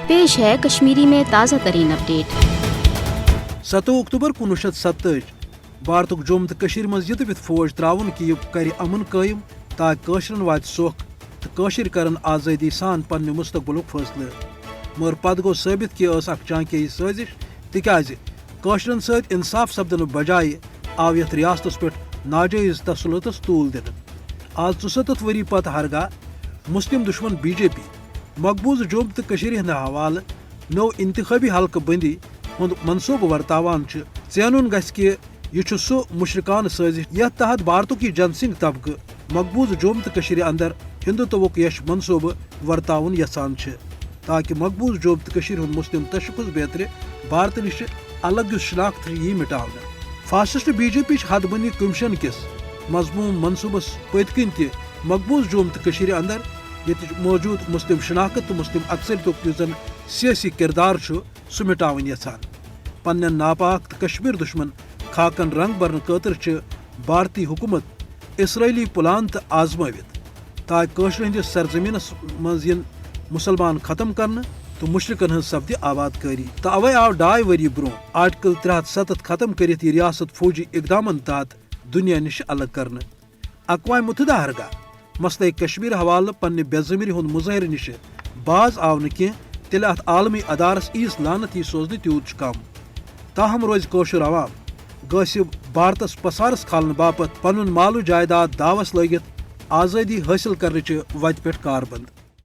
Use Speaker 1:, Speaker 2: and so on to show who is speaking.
Speaker 1: पेश है कश्मीरी में ताज़ा तरीन अपडेट।
Speaker 2: 7 अक्टूबर 1927 भारत जम्मू तो कशीर मज युत फौज त्रावन कि यह कर अमन कायम ताकि कशरन वात सोख तो कशर करन आज़ादी सान पन्ने मुस्तकबिलुक फैसले। मगर पत गो साबित कि अख चांके साजिश तिकाज कशरन सत इंसाफ सपदन बजाय आव यथ रियासतस पे नाजायज तसलुतस तूल दिन। आज 74 वरी पत हरगाह मुस्लिम दुश्मन बीजेपी मकबूज जम्मू तो कशीर हंद हवाले नो इंतखाबी हल्क बंदी हुंद मनसूब वर्तावान ज़ानुन गस कि यह सह मुशरकान साजिश यथ तहत भारत जनसिंह तबका मकबूज जम्मू तो कशीर अंदर हिंदुत्वक यश मनसूब वर्तावन यसान ताकि मकबूज जम्मू तो कशीर हुंद मुस्लिम तशक्कुस बेहतर भारत नश अलग शनाख्त यी मिटावन। फासिस्ट बीजेपी हदबंदी कमीशन किस मजमूम मनसूबस पतकन त मकबूज जम्मू तो कशीर अंदर ये मौजूद मुस्लिम शनाख्त तो मुस्लिम अक्सरियत जन सियासी किरदार सह मिटावन यसान। पन्न नापाक तो कश्मीर दुश्मन खाकन रंग बरन खतर भारतीय हुकूमत इसराइली प्लान तो आजमावित ताकि कशर हंदिस सरजमीनस मज मुसलमान खत्म करने तो मुशरकन हज सपद आबादकारी। तो अवे आव 2.5 वरी ब्रो आर्टिकल 307 खत्म कर रियासत फौजी इकदामन तहत दुनिया नश अलग करने। अक़वाम मुत्तहिदा हरगाह मसले कश्मीर हवाले पन्ने बेज़मीरी हुंद मुजाहिर नश बाज आव न कह तेल अत आलमी अदारस ईस लानत यी सोजन तूत कम। ताहम रोज कशर अवाम गसिब भारतस पसारस खालन बापत पनुन मालू जायदाद दावस लगित आज़ादी हासिल करने वत पे कारबंद।